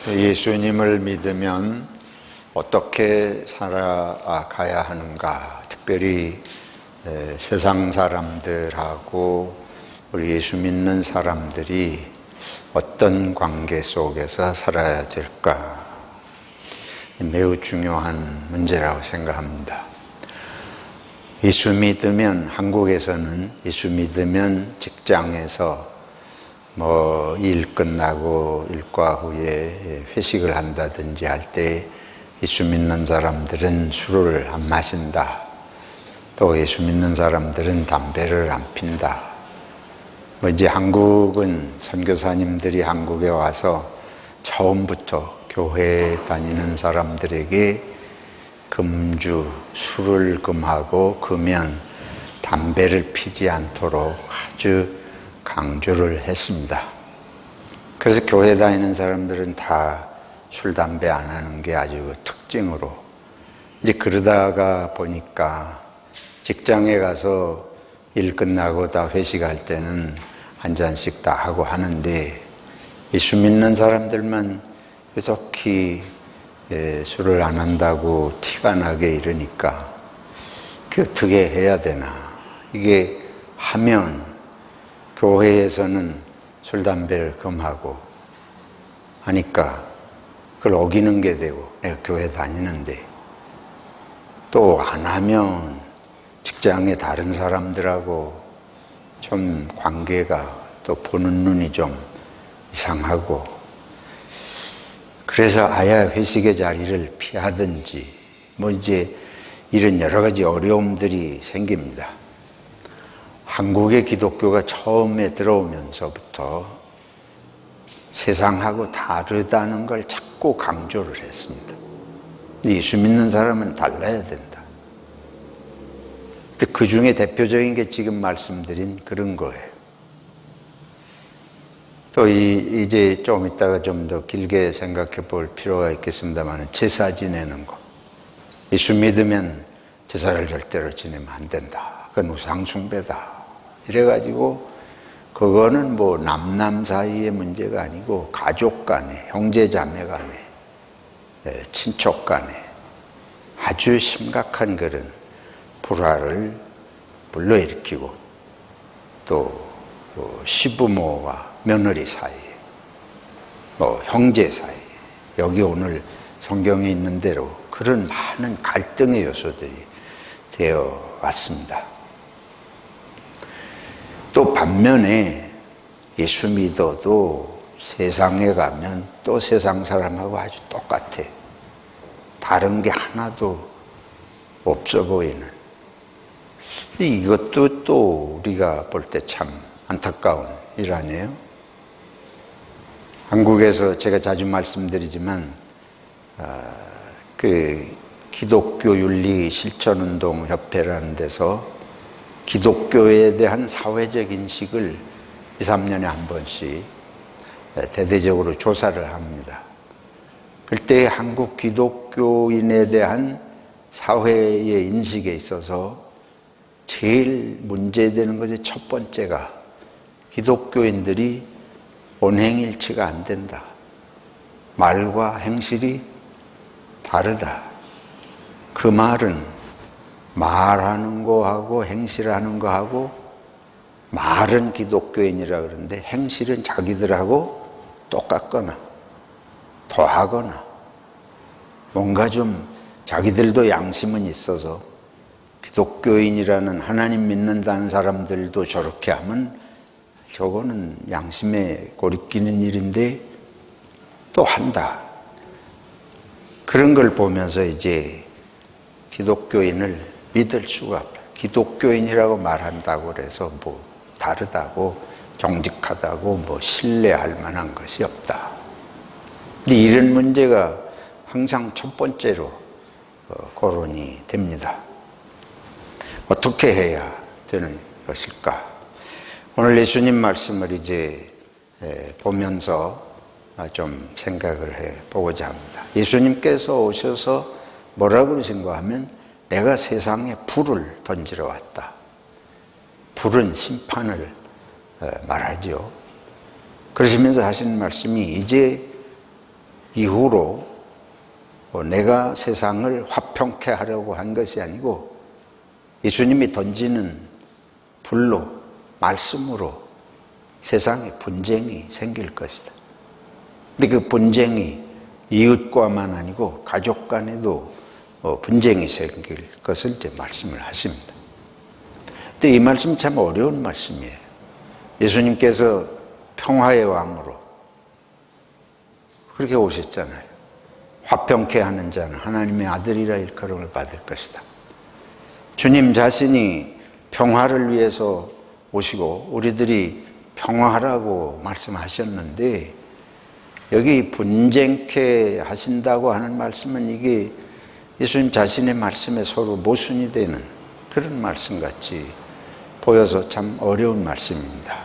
예수님을 믿으면 어떻게 살아가야 하는가, 특별히 세상 사람들하고 우리 예수 믿는 사람들이 어떤 관계 속에서 살아야 될까, 매우 중요한 문제라고 생각합니다. 예수 믿으면, 한국에서는 예수 믿으면 직장에서 일 끝나고 일과 후에 회식을 한다든지 할 때 예수 믿는 사람들은 술을 안 마신다. 또 예수 믿는 사람들은 담배를 안 핀다. 이제 한국은 선교사님들이 한국에 와서 처음부터 교회 다니는 사람들에게 금주, 술을 금하고 금연, 담배를 피지 않도록 아주 강조를 했습니다. 그래서 교회 다니는 사람들은 다 술, 담배 안 하는 게 아주 특징으로, 이제 그러다가 보니까 직장에 가서 일 끝나고 다 회식할 때는 한 잔씩 다 하고 하는데, 예수 믿는 사람들만 유독히 술을 안 한다고 티가 나게 이러니까 어떻게 해야 되나. 이게 하면 교회에서는 술, 담배를 금하고 하니까 그걸 어기는 게 되고, 내가 교회 다니는데 또 안 하면 직장의 다른 사람들하고 좀 관계가, 또 보는 눈이 좀 이상하고, 그래서 아예 회식의 자리를 피하든지 이제 이런 여러 가지 어려움들이 생깁니다. 한국의 기독교가 처음에 들어오면서부터 세상하고 다르다는 걸 자꾸 강조를 했습니다. 예수 믿는 사람은 달라야 된다. 그 중에 대표적인 게 지금 말씀드린 그런 거예요. 또 이제 좀 이따가 좀 더 길게 생각해 볼 필요가 있겠습니다만, 제사 지내는 거. 예수 믿으면 제사를 절대로 지내면 안 된다. 그건 우상숭배다. 이래가지고 그거는 남남 사이의 문제가 아니고 가족 간에, 형제 자매 간에, 친척 간에 아주 심각한 그런 불화를 불러일으키고, 또 시부모와 며느리 사이에, 형제 사이에, 여기 오늘 성경에 있는 대로 그런 많은 갈등의 요소들이 되어 왔습니다. 또 반면에 예수 믿어도 세상에 가면 또 세상 사람하고 아주 똑같아. 다른 게 하나도 없어 보이는. 이것도 또 우리가 볼 때 참 안타까운 일 아니에요? 한국에서 제가 자주 말씀드리지만 기독교 윤리 실천운동 협회라는 데서 기독교에 대한 사회적 인식을 2, 3년에 한 번씩 대대적으로 조사를 합니다. 그때 한국 기독교인에 대한 사회의 인식에 있어서 제일 문제되는 것이 첫 번째가, 기독교인들이 온행일치가 안 된다. 말과 행실이 다르다. 그 말은 말하는 거하고 행실하는 거하고, 말은 기독교인이라 그러는데 행실은 자기들하고 똑같거나 더하거나, 뭔가 좀 자기들도 양심은 있어서 기독교인이라는, 하나님 믿는다는 사람들도 저렇게 하면 저거는 양심에 고립끼는 일인데 또 한다. 그런 걸 보면서 이제 기독교인을 믿을 수가 없다. 기독교인이라고 말한다고 그래서 다르다고, 정직하다고 신뢰할 만한 것이 없다. 근데 이런 문제가 항상 첫 번째로 거론이 됩니다. 어떻게 해야 되는 것일까? 오늘 예수님 말씀을 이제 보면서 좀 생각을 해보고자 합니다. 예수님께서 오셔서 뭐라고 그러신가 하면, 내가 세상에 불을 던지러 왔다. 불은 심판을 말하죠. 그러시면서 하시는 말씀이, 이제 이후로 내가 세상을 화평케 하려고 한 것이 아니고 예수님이 던지는 불로, 말씀으로 세상에 분쟁이 생길 것이다. 근데 그 분쟁이 이웃과만 아니고 가족 간에도 분쟁이 생길 것을 이제 말씀을 하십니다. 근데 이 말씀이 참 어려운 말씀이에요. 예수님께서 평화의 왕으로 그렇게 오셨잖아요. 화평케 하는 자는 하나님의 아들이라 일컬음을 받을 것이다. 주님 자신이 평화를 위해서 오시고 우리들이 평화하라고 말씀하셨는데 여기 분쟁케 하신다고 하는 말씀은 이게 예수님 자신의 말씀에 서로 모순이 되는 그런 말씀같이 보여서 참 어려운 말씀입니다.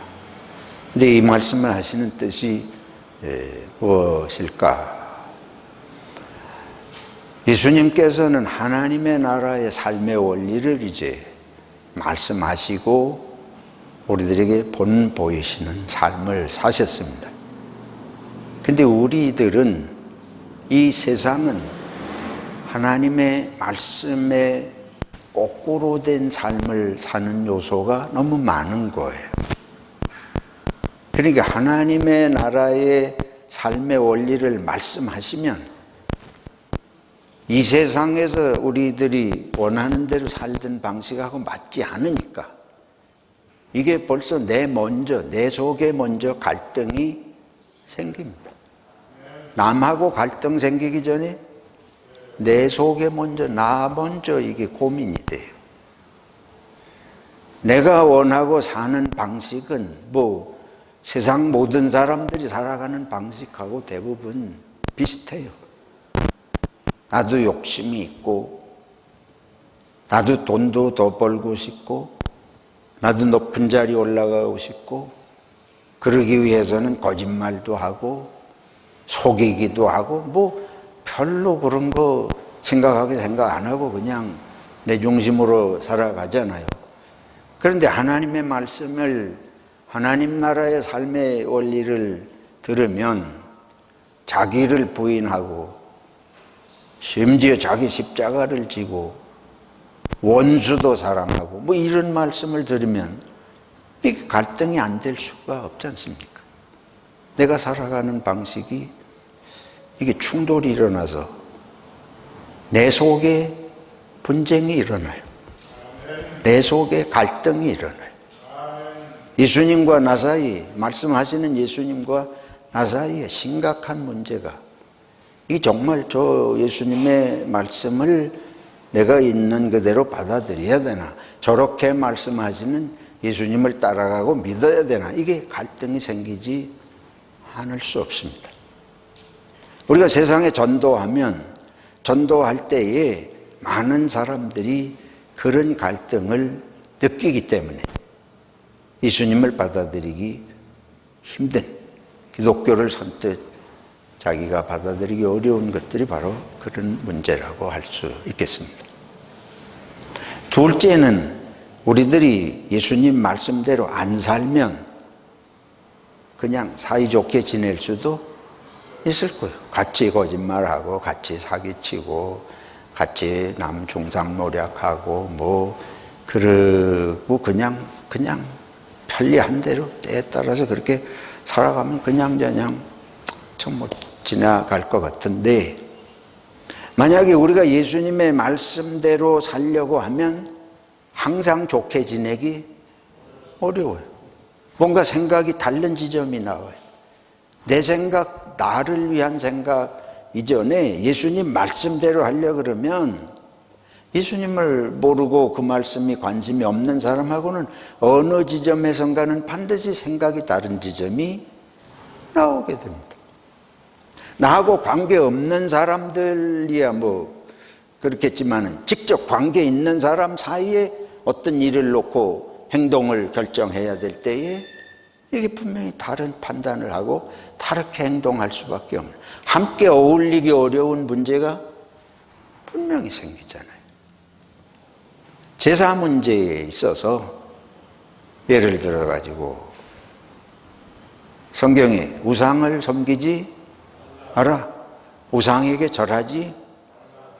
근데 이 말씀을 하시는 뜻이 무엇일까? 예수님께서는 하나님의 나라의 삶의 원리를 이제 말씀하시고 우리들에게 보이시는 삶을 사셨습니다. 근데 우리들은 이 세상은 하나님의 말씀에 거꾸로 된 삶을 사는 요소가 너무 많은 거예요. 그러니까 하나님의 나라의 삶의 원리를 말씀하시면 이 세상에서 우리들이 원하는 대로 살던 방식하고 맞지 않으니까 이게 벌써 내 속에 먼저 갈등이 생깁니다. 남하고 갈등 생기기 전에 내 속에 나 먼저 이게 고민이 돼요. 내가 원하고 사는 방식은 세상 모든 사람들이 살아가는 방식하고 대부분 비슷해요. 나도 욕심이 있고, 나도 돈도 더 벌고 싶고, 나도 높은 자리 올라가고 싶고, 그러기 위해서는 거짓말도 하고, 속이기도 하고, 별로 그런 거 생각 안 하고 그냥 내 중심으로 살아가잖아요. 그런데 하나님의 말씀을, 하나님 나라의 삶의 원리를 들으면 자기를 부인하고 심지어 자기 십자가를 지고 원수도 사랑하고 이런 말씀을 들으면 이게 갈등이 안 될 수가 없지 않습니까? 내가 살아가는 방식이 이게 충돌이 일어나서 내 속에 분쟁이 일어나요. 내 속에 갈등이 일어나요. 예수님과 나 사이, 말씀하시는 예수님과 나 사이에 심각한 문제가 이 정말 저 예수님의 말씀을 내가 있는 그대로 받아들여야 되나? 저렇게 말씀하시는 예수님을 따라가고 믿어야 되나? 이게 갈등이 생기지 않을 수 없습니다. 우리가 세상에 전도할 때에 많은 사람들이 그런 갈등을 느끼기 때문에 예수님을 받아들이기 힘든 기독교를 선뜻 자기가 받아들이기 어려운 것들이 바로 그런 문제라고 할 수 있겠습니다. 둘째는 우리들이 예수님 말씀대로 안 살면 그냥 사이좋게 지낼 수도 있을 거예요. 같이 거짓말하고 같이 사기치고 같이 남 중상모략하고 그러고 그냥 편리한 대로 때에 따라서 그렇게 살아가면 그냥 좀 지나갈 것 같은데 만약에 우리가 예수님의 말씀대로 살려고 하면 항상 좋게 지내기 어려워요. 뭔가 생각이 다른 지점이 나와요. 내 생각, 나를 위한 생각 이전에 예수님 말씀대로 하려고 그러면 예수님을 모르고 그 말씀이 관심이 없는 사람하고는 어느 지점에선가는 반드시 생각이 다른 지점이 나오게 됩니다. 나하고 관계없는 사람들이야 그렇겠지만은 직접 관계 있는 사람 사이에 어떤 일을 놓고 행동을 결정해야 될 때에 이게 분명히 다른 판단을 하고 다르게 행동할 수밖에 없는 함께 어울리기 어려운 문제가 분명히 생기잖아요. 제사 문제에 있어서 예를 들어 가지고 성경에 우상을 섬기지 마라. 우상에게 절하지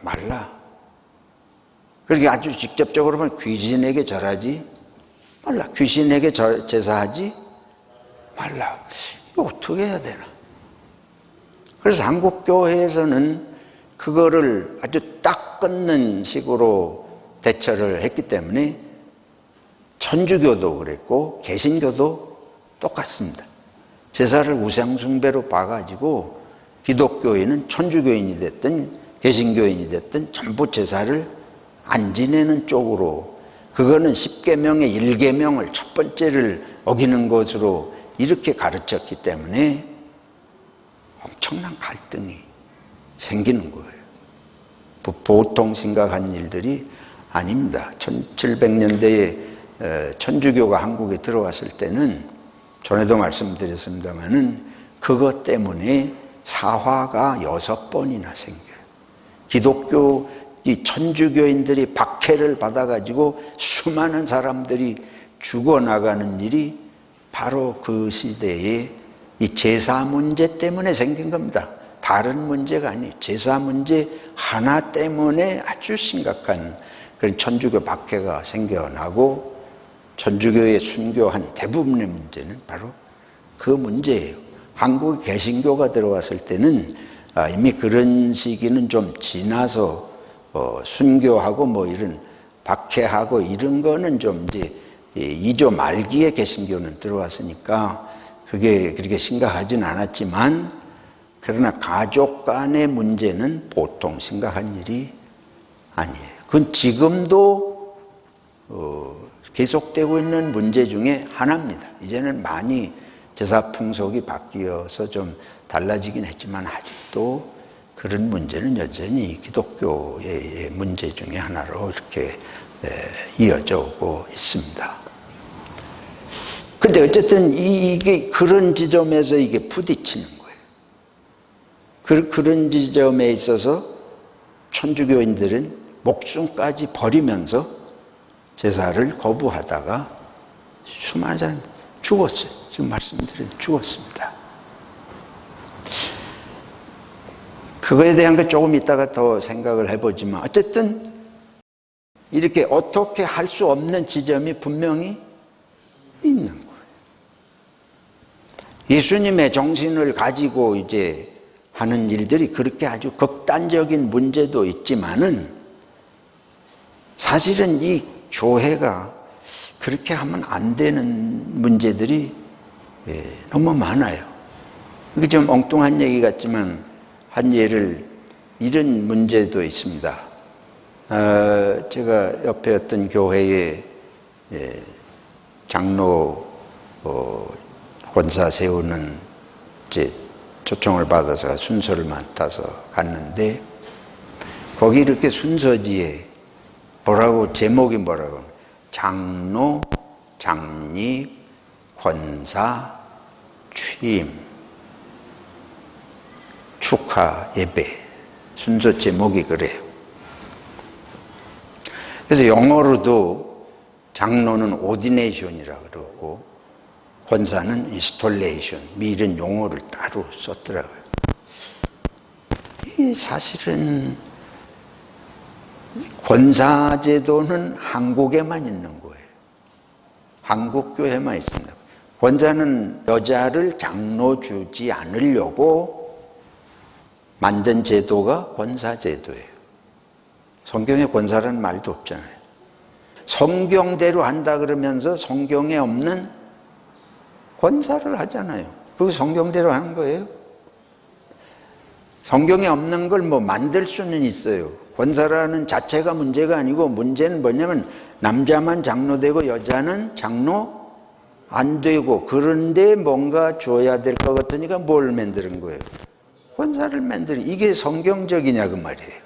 말라. 그러니까 아주 직접적으로 보면 귀신에게 절하지 말라. 귀신에게 제사하지 말라. 이거 어떻게 해야 되나? 그래서 한국 교회에서는 그거를 아주 딱 끊는 식으로 대처를 했기 때문에 천주교도 그랬고 개신교도 똑같습니다. 제사를 우상숭배로 봐가지고 기독교인은 천주교인이 됐든 개신교인이 됐든 전부 제사를 안 지내는 쪽으로, 그거는 10계명의 1계명을 첫 번째를 어기는 것으로 이렇게 가르쳤기 때문에 엄청난 갈등이 생기는 거예요. 보통 심각한 일들이 아닙니다. 1700년대에 천주교가 한국에 들어왔을 때는 전에도 말씀드렸습니다마는 그것 때문에 사화가 6번이나 생겨요. 기독교 이 천주교인들이 박해를 받아가지고 수많은 사람들이 죽어나가는 일이 바로 그 시대에 이 제사 문제 때문에 생긴 겁니다. 다른 문제가 아니에요. 제사 문제 하나 때문에 아주 심각한 그런 천주교 박해가 생겨나고 천주교에 순교한 대부분의 문제는 바로 그 문제예요. 한국 개신교가 들어왔을 때는 이미 그런 시기는 좀 지나서 순교하고 뭐 이런 박해하고 이런 거는 좀 이제 2조 말기에 개신교는 들어왔으니까 그게 그렇게 심각하진 않았지만, 그러나 가족 간의 문제는 보통 심각한 일이 아니에요. 그건 지금도 계속되고 있는 문제 중에 하나입니다. 이제는 많이 제사 풍속이 바뀌어서 좀 달라지긴 했지만 아직도 그런 문제는 여전히 기독교의 문제 중에 하나로 이렇게 이어져 오고 있습니다. 그런데 어쨌든 이게 그런 지점에서 이게 부딪히는 거예요. 그런 지점에 있어서 천주교인들은 목숨까지 버리면서 제사를 거부하다가 수많은 사람이 죽었어요. 지금 말씀드린 죽었습니다. 그거에 대한 거 조금 이따가 더 생각을 해보지만 어쨌든 이렇게 어떻게 할 수 없는 지점이 분명히 있는 거예요. 예수님의 정신을 가지고 이제 하는 일들이 그렇게 아주 극단적인 문제도 있지만은 사실은 이 교회가 그렇게 하면 안 되는 문제들이 너무 많아요. 이게 좀 엉뚱한 얘기 같지만 한 예를, 이런 문제도 있습니다. 제가 옆에 어떤 교회에 장로 권사 세우는 이제 초청을 받아서 순서를 맡아서 갔는데 거기 이렇게 순서지에 제목이 뭐라고? 장로, 장립, 권사, 취임, 축하 예배, 순서 제목이 그래요. 그래서 영어로도 장로는 오디네이션이라고 그러고 권사는 인스톨레이션, 이런 용어를 따로 썼더라고요. 이 사실은 권사제도는 한국에만 있는 거예요. 한국 교회만 있습니다. 권사는 여자를 장로 주지 않으려고 만든 제도가 권사제도예요. 성경에 권사라는 말도 없잖아요. 성경대로 한다 그러면서 성경에 없는 권사를 하잖아요. 그게 성경대로 하는 거예요. 성경에 없는 걸 뭐 만들 수는 있어요. 권사라는 자체가 문제가 아니고 문제는 뭐냐면 남자만 장로 되고 여자는 장로 안 되고, 그런데 뭔가 줘야 될 것 같으니까 뭘 만드는 거예요? 권사를 만드는, 이게 성경적이냐 그 말이에요.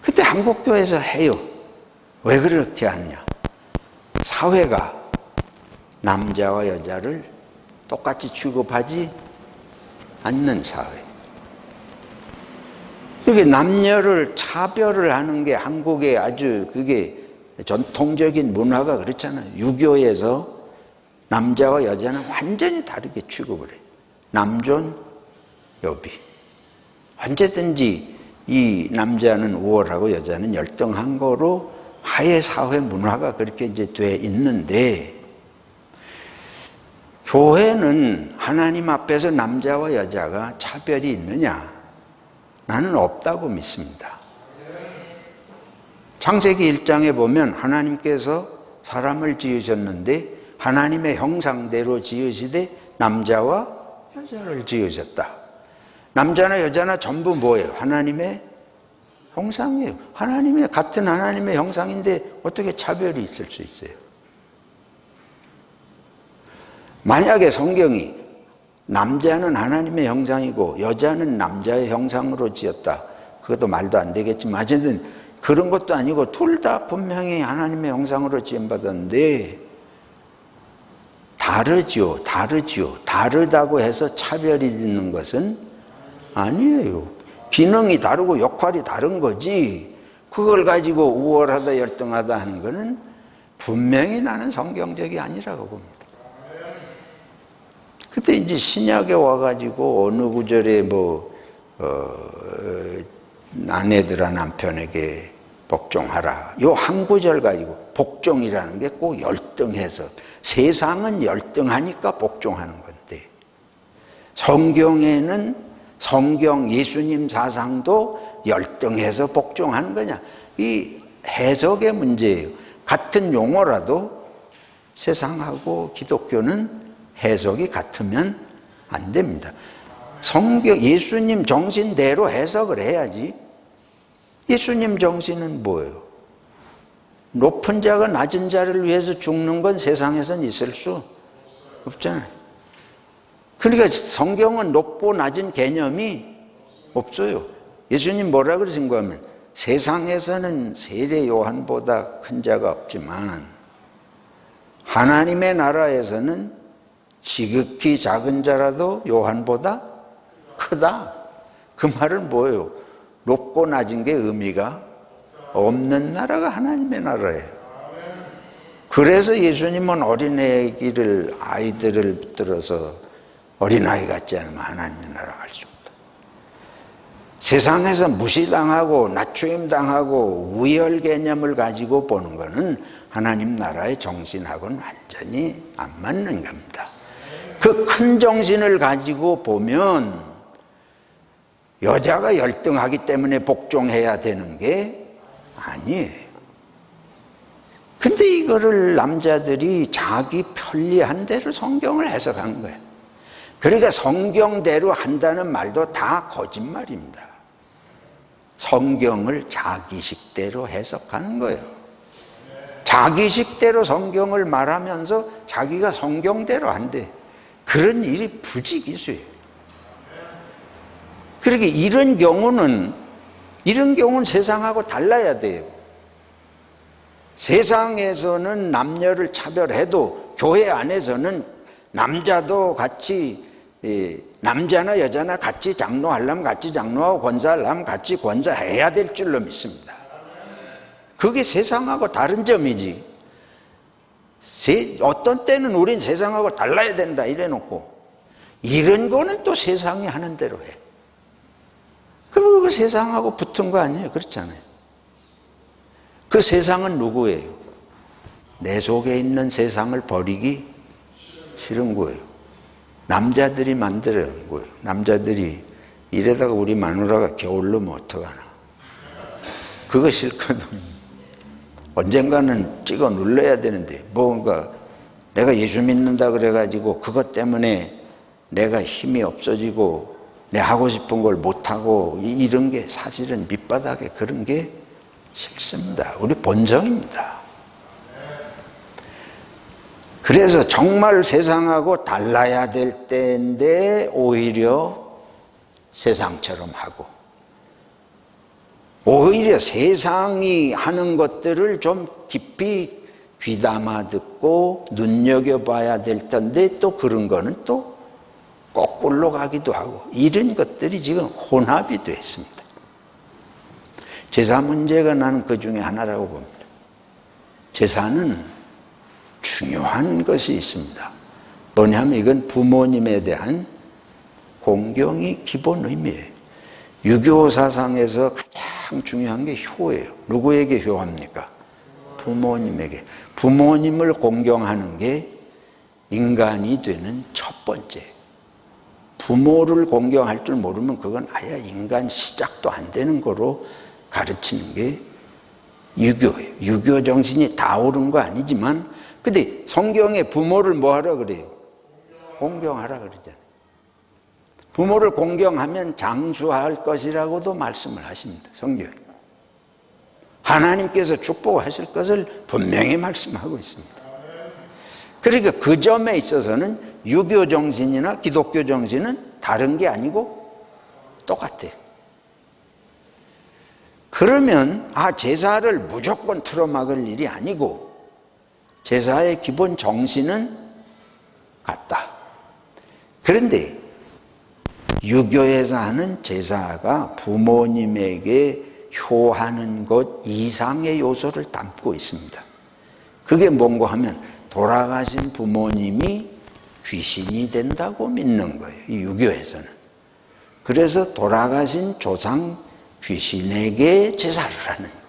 그때 한국교회에서 해요. 왜 그렇게 하냐? 사회가 남자와 여자를 똑같이 취급하지 않는 사회. 그게 남녀를 차별을 하는 게 한국의 아주 그게 전통적인 문화가 그렇잖아요. 유교에서 남자와 여자는 완전히 다르게 취급을 해요. 남존 여비. 언제든지 이 남자는 우월하고 여자는 열등한 거로 하의 사회 문화가 그렇게 이제 돼 있는데, 교회는 하나님 앞에서 남자와 여자가 차별이 있느냐? 나는 없다고 믿습니다. 창세기 1장에 보면 하나님께서 사람을 지으셨는데 하나님의 형상대로 지으시되 남자와 여자를 지으셨다. 남자나 여자나 전부 뭐예요? 하나님의 형상이에요. 같은 하나님의 형상인데 어떻게 차별이 있을 수 있어요? 만약에 성경이 남자는 하나님의 형상이고 여자는 남자의 형상으로 지었다, 그것도 말도 안 되겠지만 어쨌든 그런 것도 아니고 둘 다 분명히 하나님의 형상으로 지음받았는데 다르지요. 다르다고 해서 차별이 있는 것은 아니에요. 기능이 다르고 역할이 다른 거지, 그걸 가지고 우월하다 열등하다 하는 거는 분명히 나는 성경적이 아니라고 봅니다. 그때 이제 신약에 와가지고 어느 구절에 아내들아 남편에게 복종하라, 요 한 구절 가지고 복종이라는 게 꼭 열등해서, 세상은 열등하니까 복종하는 건데 성경에는 성경 예수님 사상도 열등해서 복종하는 거냐, 이 해석의 문제예요. 같은 용어라도 세상하고 기독교는 해석이 같으면 안 됩니다. 성경 예수님 정신대로 해석을 해야지. 예수님 정신은 뭐예요? 높은 자가 낮은 자를 위해서 죽는 건 세상에선 있을 수 없잖아요. 그러니까 성경은 높고 낮은 개념이 없어요. 예수님 뭐라 그러신가 하면 세상에서는 세례 요한보다 큰 자가 없지만 하나님의 나라에서는 지극히 작은 자라도 요한보다 크다. 그 말은 뭐예요? 높고 낮은 게 의미가 없는 나라가 하나님의 나라예요. 그래서 예수님은 아이들을 붙들어서 어린아이 같지 않으면 하나님의 나라 갈 수 없다. 세상에서 무시당하고 낮추임당하고 우열 개념을 가지고 보는 것은 하나님 나라의 정신하고는 완전히 안 맞는 겁니다. 그 큰 정신을 가지고 보면 여자가 열등하기 때문에 복종해야 되는 게 아니에요. 근데 이거를 남자들이 자기 편리한 대로 성경을 해석하는 거예요. 그러니까 성경대로 한다는 말도 다 거짓말입니다. 성경을 자기식대로 해석하는 거예요. 자기식대로 성경을 말하면서 자기가 성경대로 한대. 그런 일이 부지기수예요. 그러니까 이런 경우는 세상하고 달라야 돼요. 세상에서는 남녀를 차별해도 교회 안에서는 남자도 같이, 남자나 여자나 같이 장로하려면 같이 장로하고 권사하려면 같이 권사해야 될 줄로 믿습니다. 그게 세상하고 다른 점이지. 어떤 때는 우린 세상하고 달라야 된다 이래 놓고 이런 거는 또 세상이 하는 대로 해. 그리고 그 세상하고 붙은 거 아니에요? 그렇잖아요. 그 세상은 누구예요? 내 속에 있는 세상을 버리기 싫은 거예요. 남자들이 만드는 거예요. 남자들이 이래다가 우리 마누라가 겨울르면 어떡하나. 그거 싫거든. 언젠가는 찍어 눌러야 되는데 뭔가 내가 예수 믿는다 그래가지고 그것 때문에 내가 힘이 없어지고 내 하고 싶은 걸 못하고 이런 게 사실은 밑바닥에 그런 게 싫습니다. 우리 본성입니다. 그래서 정말 세상하고 달라야 될 때인데 오히려 세상처럼 하고 오히려 세상이 하는 것들을 좀 깊이 귀담아 듣고 눈여겨봐야 될 텐데 또 그런 거는 또 거꾸로 가기도 하고 이런 것들이 지금 혼합이 되어 있습니다. 제사 문제가 나는 그 중에 하나라고 봅니다. 제사는 중요한 것이 있습니다. 뭐냐면 이건 부모님에 대한 공경이 기본 의미예요. 유교 사상에서 가장 중요한 게 효예요. 누구에게 효합니까? 부모님에게. 부모님을 공경하는 게 인간이 되는 첫 번째. 부모를 공경할 줄 모르면 그건 아예 인간 시작도 안 되는 거로 가르치는 게 유교예요. 유교 정신이 다 옳은 거 아니지만, 근데 성경에 부모를 뭐 하라 그래요? 공경하라 그러잖아요. 부모를 공경하면 장수할 것이라고도 말씀을 하십니다. 성경에. 하나님께서 축복하실 것을 분명히 말씀하고 있습니다. 그러니까 그 점에 있어서는 유교 정신이나 기독교 정신은 다른 게 아니고 똑같아요. 그러면 제사를 무조건 틀어막을 일이 아니고 제사의 기본 정신은 같다. 그런데 유교에서 하는 제사가 부모님에게 효하는 것 이상의 요소를 담고 있습니다. 그게 뭔고 하면 돌아가신 부모님이 귀신이 된다고 믿는 거예요. 이 유교에서는. 그래서 돌아가신 조상 귀신에게 제사를 하는 거예요.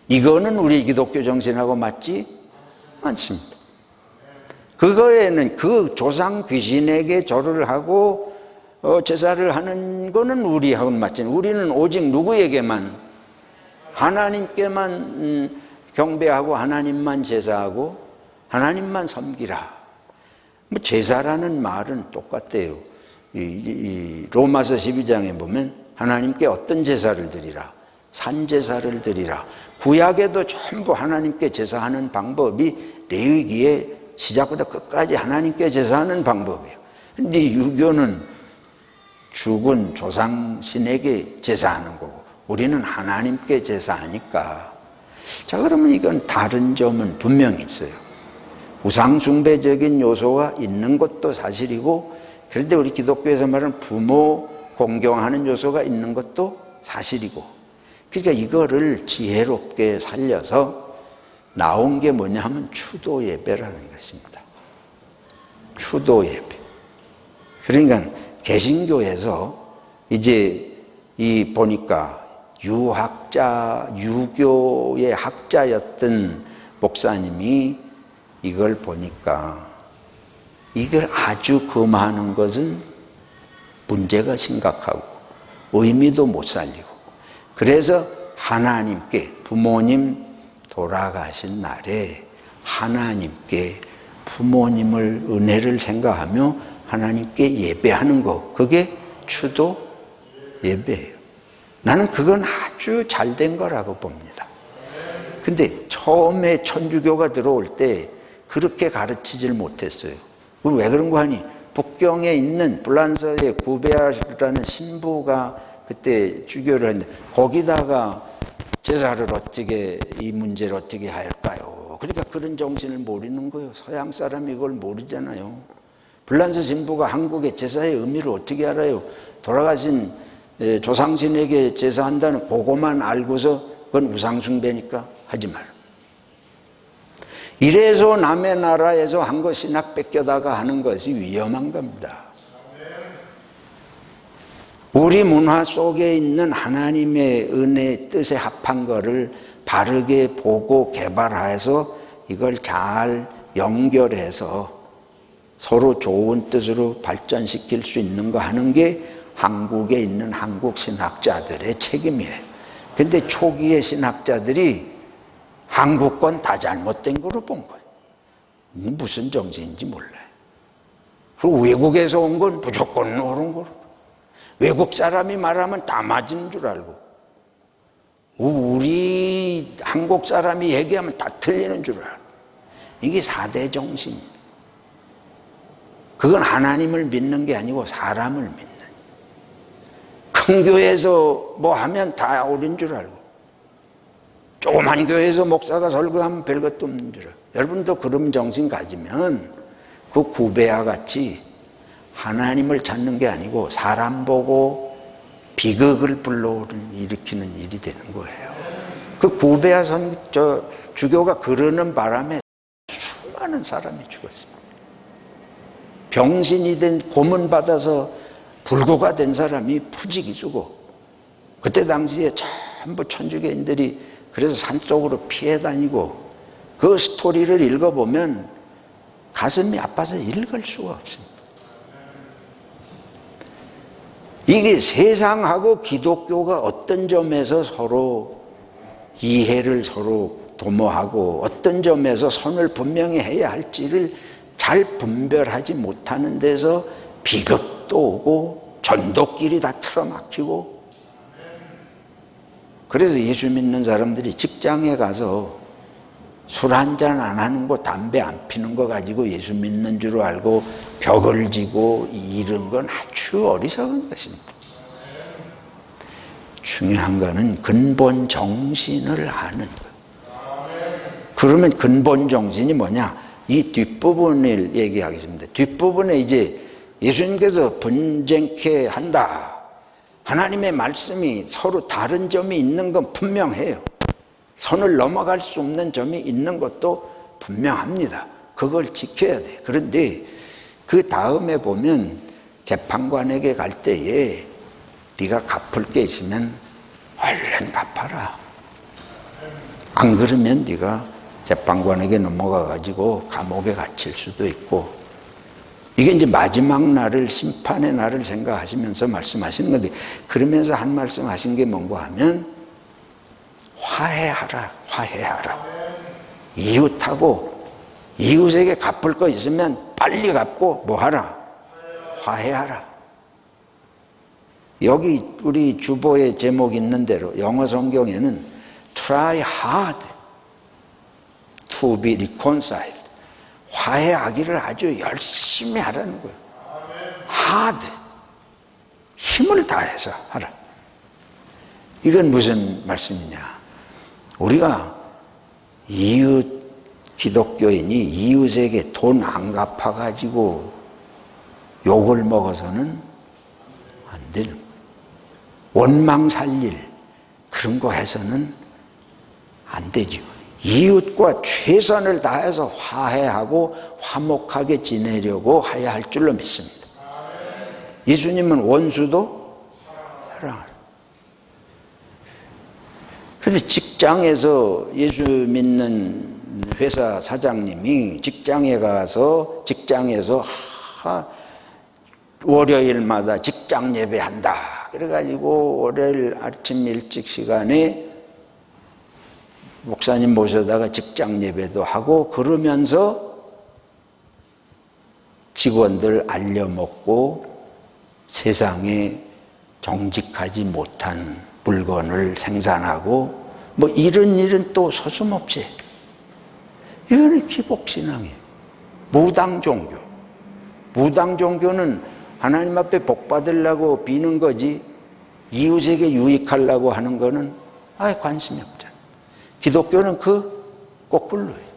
이거는 우리 기독교 정신하고 맞지 않습니다. 그거에는 그 조상 귀신에게 절을 하고 제사를 하는 거는 우리하고는 맞지. 우리는 오직 누구에게만? 하나님께만 경배하고 하나님만 제사하고 하나님만 섬기라. 뭐 제사라는 말은 똑같대요. 로마서 12장에 보면 하나님께 어떤 제사를 드리라? 산제사를 드리라. 구약에도 전부 하나님께 제사하는 방법이 레위기에 시작부터 끝까지 하나님께 제사하는 방법이에요. 근데 유교는 죽은 조상신에게 제사하는 거고 우리는 하나님께 제사하니까. 자, 그러면 이건 다른 점은 분명히 있어요. 우상숭배적인 요소가 있는 것도 사실이고, 그런데 우리 기독교에서 말하는 부모 공경하는 요소가 있는 것도 사실이고, 그러니까 이거를 지혜롭게 살려서 나온 게 뭐냐 하면 추도 예배라는 것입니다. 추도 예배. 그러니까 개신교에서 이제 보니까 유교의 학자였던 목사님이 이걸 보니까 이걸 아주 금하는 것은 문제가 심각하고 의미도 못 살리고, 그래서 하나님께, 부모님 돌아가신 날에 하나님께 부모님을 은혜를 생각하며 하나님께 예배하는 거, 그게 추도 예배예요. 나는 그건 아주 잘된 거라고 봅니다. 근데 처음에 천주교가 들어올 때 그렇게 가르치질 못했어요. 왜 그런 거 하니? 북경에 있는 불란서의 구베아라는 신부가 그때 주교를 했는데 거기다가 제사를 어떻게, 이 문제를 어떻게 할까요? 그러니까 그런 정신을 모르는 거예요. 서양 사람이 이걸 모르잖아요. 불란서 신부가 한국의 제사의 의미를 어떻게 알아요? 돌아가신 조상신에게 제사한다는 그거만 알고서 그건 우상숭배니까 하지 말라. 이래서 남의 나라에서 한 거 신학 뺏겨다가 하는 것이 위험한 겁니다. 우리 문화 속에 있는 하나님의 은혜 뜻에 합한 거를 바르게 보고 개발해서 이걸 잘 연결해서 서로 좋은 뜻으로 발전시킬 수 있는 거 하는 게 한국에 있는 한국 신학자들의 책임이에요. 근데 초기의 신학자들이 한국 건 다 잘못된 거로 본 거예요. 무슨 정신인지 몰라요. 그리고 외국에서 온 건 무조건 옳은 거로, 외국 사람이 말하면 다 맞은 줄 알고, 우리 한국 사람이 얘기하면 다 틀리는 줄 알고, 이게 4대 정신이에요. 그건 하나님을 믿는 게 아니고 사람을 믿는, 큰 교회에서 뭐 하면 다 옳은 줄 알고, 조그만 교회에서 목사가 설교하면 별것도 없는 줄 알고. 여러분도 그런 정신 가지면 그 구베와 같이 하나님을 찾는 게 아니고 사람 보고 비극을 일으키는 일이 되는 거예요. 그 구베아 주교가 그러는 바람에 수많은 사람이 죽었습니다. 병신이 된 고문 받아서 불구가 된 사람이 푸직이 주고, 그때 당시에 전부 천주교인들이 그래서 산속으로 피해 다니고, 그 스토리를 읽어보면 가슴이 아파서 읽을 수가 없습니다. 이게 세상하고 기독교가 어떤 점에서 서로 이해를 서로 도모하고 어떤 점에서 선을 분명히 해야 할지를 잘 분별하지 못하는 데서 비극도 오고 전도끼리 다 틀어막히고, 그래서 예수 믿는 사람들이 직장에 가서 술 한잔 안 하는 거, 담배 안 피는 거 가지고 예수 믿는 줄 알고 벽을 지고 이런 건 아주 어리석은 것입니다. 중요한 거는 근본 정신을 아는 거예요. 그러면 근본 정신이 뭐냐? 이 뒷부분을 얘기하겠습니다. 뒷부분에 이제 예수님께서 분쟁케 한다. 하나님의 말씀이 서로 다른 점이 있는 건 분명해요. 선을 넘어갈 수 없는 점이 있는 것도 분명합니다. 그걸 지켜야 돼. 그런데 그 다음에 보면 재판관에게 갈 때에 네가 갚을 게 있으면 얼른 갚아라. 안 그러면 네가 재판관에게 넘어가 가지고 감옥에 갇힐 수도 있고, 이게 이제 마지막 날을, 심판의 날을 생각하시면서 말씀하시는 건데, 그러면서 한 말씀 하신 게 뭔가 하면 화해하라, 화해하라. 이웃하고, 이웃에게 갚을 거 있으면 빨리 갚고 뭐 하라? 화해하라. 여기 우리 주보에 제목 있는 대로 영어 성경에는 try hard to be reconciled. 화해하기를 아주 열심히 하라는 거예요. hard. 힘을 다해서 하라. 이건 무슨 말씀이냐? 우리가 이웃, 기독교인이 이웃에게 돈 안 갚아가지고 욕을 먹어서는 안 되는 거예요. 원망 살릴 그런 거 해서는 안 되죠. 이웃과 최선을 다해서 화해하고 화목하게 지내려고 해야 할 줄로 믿습니다. 예수님은 원수도 사랑하라. 그래서 직장에서 예수 믿는 회사 사장님이 직장에 가서 직장에서 월요일마다 직장 예배한다. 그래가지고 월요일 아침 일찍 시간에 목사님 모셔다가 직장 예배도 하고 그러면서 직원들 알려먹고 세상에 정직하지 못한 물건을 생산하고 뭐 이런 일은 또 서슴없이, 이거는 기복신앙이에요. 무당 종교. 무당 종교는 하나님 앞에 복 받으려고 비는 거지 이웃에게 유익하려고 하는 거는 아예 관심이 없잖아요. 기독교는 그 거꾸로예요.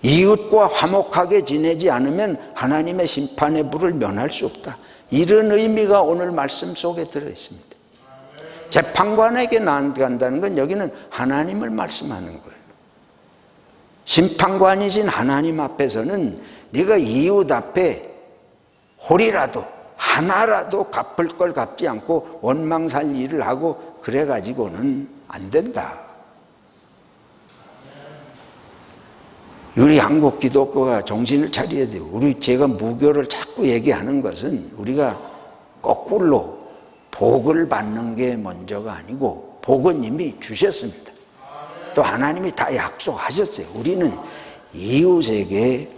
이웃과 화목하게 지내지 않으면 하나님의 심판의 불을 면할 수 없다. 이런 의미가 오늘 말씀 속에 들어있습니다. 재판관에게 나간다는 건 여기는 하나님을 말씀하는 거예요. 심판관이신 하나님 앞에서는 네가 이웃 앞에 홀이라도 하나라도 갚을 걸 갚지 않고 원망 살 일을 하고 그래가지고는 안 된다. 우리 한국 기독교가 정신을 차려야 돼요. 제가 무교를 자꾸 얘기하는 것은 우리가 거꾸로 복을 받는 게 먼저가 아니고 복은 이미 주셨습니다. 또 하나님이 다 약속하셨어요. 우리는 이웃에게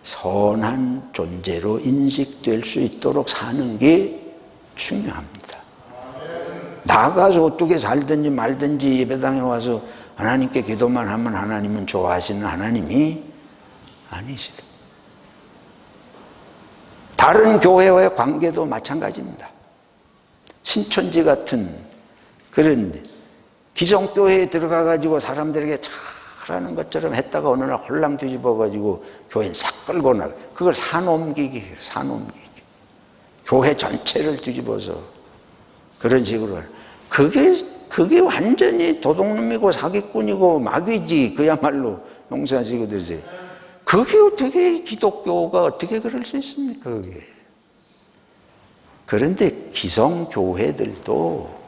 선한 존재로 인식될 수 있도록 사는 게 중요합니다. 나가서 어떻게 살든지 말든지 예배당에 와서 하나님께 기도만 하면 하나님은 좋아하시는 하나님이 아니시다. 다른 교회와의 관계도 마찬가지입니다. 신천지 같은 그런 기성교회에 들어가가지고 사람들에게 잘하는 것처럼 했다가 어느 날 홀랑 뒤집어가지고 교인 싹 끌고 나가. 그걸 산옮기기, 산옮기기. 교회 전체를 뒤집어서 그런 식으로. 그게 완전히 도둑놈이고 사기꾼이고 마귀지. 그야말로 용서하시고 들으세요. 그게 어떻게 기독교가 어떻게 그럴 수 있습니까? 그게. 그런데 기성교회들도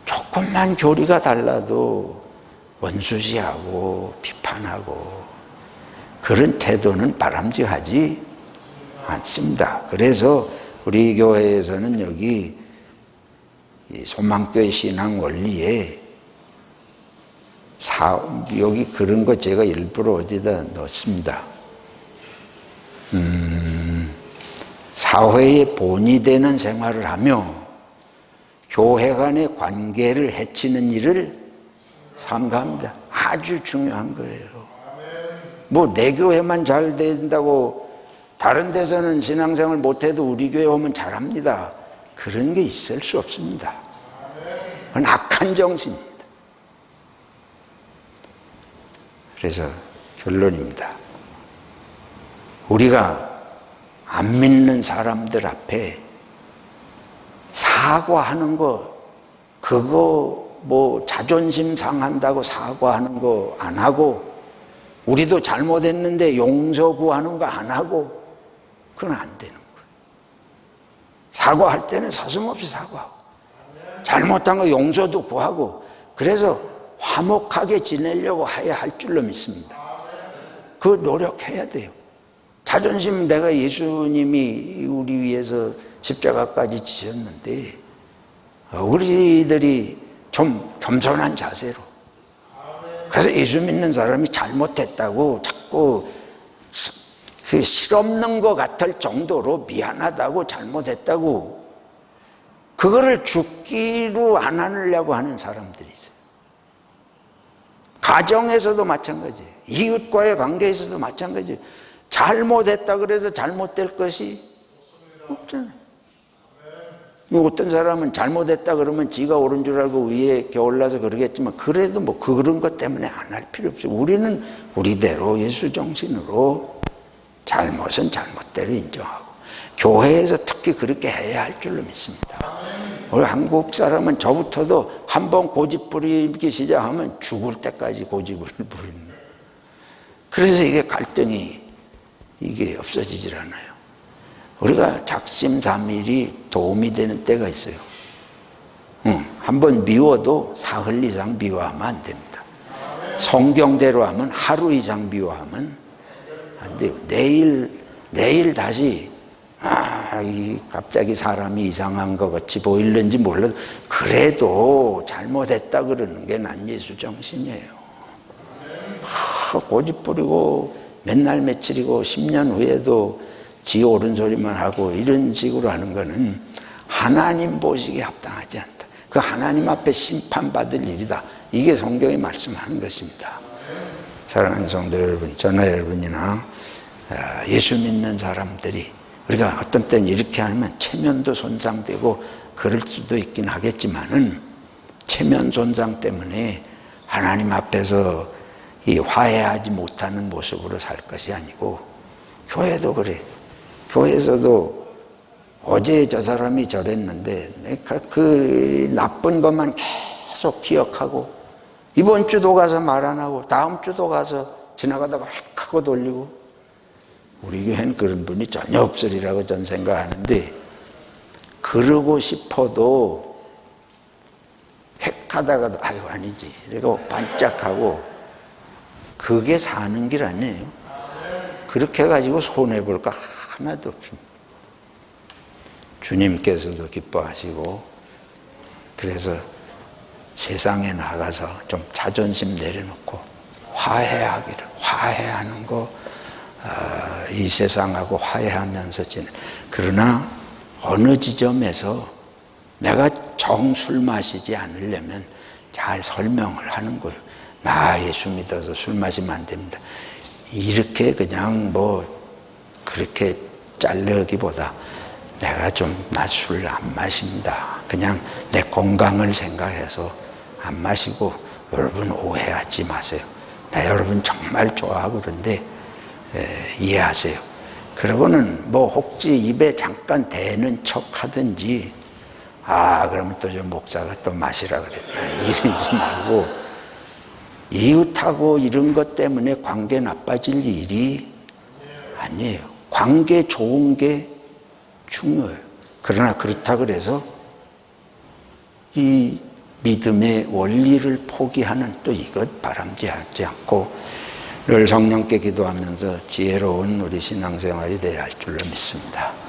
조금만 교리가 달라도 원수시하고 비판하고 그런 태도는 바람직하지 않습니다. 그래서 우리 교회에서는 여기 소망교회 신앙 원리에 여기 그런 거 제가 일부러 어디다 넣습니다. 사회의 본이 되는 생활을 하며 교회 간의 관계를 해치는 일을 삼가합니다. 아주 중요한 거예요. 뭐 내 교회만 잘 된다고 다른 데서는 신앙생활 못해도 우리 교회 오면 잘합니다. 그런 게 있을 수 없습니다. 그건 악한 정신입니다. 그래서 결론입니다. 우리가 안 믿는 사람들 앞에 사과하는 거, 그거 뭐 자존심 상한다고 사과하는 거 안 하고, 우리도 잘못했는데 용서 구하는 거 안 하고, 그건 안 되는 거예요. 사과할 때는 서슴없이 사과하고, 잘못한 거 용서도 구하고, 그래서 화목하게 지내려고 해야 할 줄로 믿습니다. 그 노력해야 돼요. 자존심, 내가 예수님이 우리 위해서 십자가까지 지셨는데 우리들이 좀 겸손한 자세로, 그래서 예수 믿는 사람이 잘못했다고 자꾸 그 실없는 것 같을 정도로 미안하다고 잘못했다고 그거를 죽기로 안 하려고 하는 사람들이 있어요. 가정에서도 마찬가지예요. 이웃과의 관계에서도 마찬가지예요. 잘못했다 그래서 잘못될 것이 없잖아요. 어떤 사람은 잘못했다 그러면 지가 옳은 줄 알고 위에 겨울나서 그러겠지만, 그래도 뭐 그런 것 때문에 안 할 필요 없어요. 우리는 우리대로 예수 정신으로 잘못은 잘못대로 인정하고, 교회에서 특히 그렇게 해야 할 줄로 믿습니다. 우리 한국 사람은 저부터도 한번 고집 부리기 시작하면 죽을 때까지 고집을 부리는 거예요. 그래서 이게 갈등이 이게 없어지질 않아요. 우리가 작심삼일이 도움이 되는 때가 있어요. 한번 미워도 사흘 이상 미워하면 안 됩니다. 성경대로 하면 하루 이상 미워하면 안 돼요. 내일 다시 갑자기 사람이 이상한 것 같이 보이는지 몰라도 그래도 잘못했다 그러는 게 난 예수 정신이에요. 고집 부리고 맨날 며칠이고 10년 후에도 지 옳은 소리만 하고 이런 식으로 하는 거는 하나님 보시기에 합당하지 않다. 그 하나님 앞에 심판받을 일이다. 이게 성경이 말씀하는 것입니다. 사랑하는 성도 여러분, 저나 여러분이나 예수 믿는 사람들이 우리가 어떤 때는 이렇게 하면 체면도 손상되고 그럴 수도 있긴 하겠지만은, 체면 손상 때문에 하나님 앞에서 이 화해하지 못하는 모습으로 살 것이 아니고, 교회도 그래. 교회에서도 어제 저 사람이 저랬는데 내가 그 나쁜 것만 계속 기억하고, 이번 주도 가서 말 안 하고 다음 주도 가서 지나가다가 휙 하고 돌리고, 우리 교회는 그런 분이 전혀 없으리라고 전 생각하는데, 그러고 싶어도 획 하다가도 아유 아니지 이러고 반짝하고, 그게 사는 길 아니에요. 그렇게 해가지고 손해볼 거 하나도 없습니다. 주님께서도 기뻐하시고, 그래서 세상에 나가서 좀 자존심 내려놓고 화해하기를, 화해하는 거, 이 세상하고 화해하면서 지내. 그러나 어느 지점에서 내가 정술 마시지 않으려면 잘 설명을 하는 거예요. 나 예수 믿어서 술 마시면 안 됩니다. 이렇게 그냥 뭐 그렇게 자르기보다 내가 좀 나 술 안 마십니다. 그냥 내 건강을 생각해서 안 마시고, 여러분 오해하지 마세요. 나 여러분 정말 좋아하고 그런데 이해하세요. 그러고는 뭐 혹시 입에 잠깐 대는 척 하든지, 그러면 또 저 목사가 또 마시라 그랬다 이러지 말고, 이웃하고 이런 것 때문에 관계 나빠질 일이 아니에요. 관계 좋은 게 중요해요. 그러나 그렇다 그래서 이 믿음의 원리를 포기하는 또 이것 바람직하지 않고 늘 성령께 기도하면서 지혜로운 우리 신앙생활이 되어야 할 줄로 믿습니다.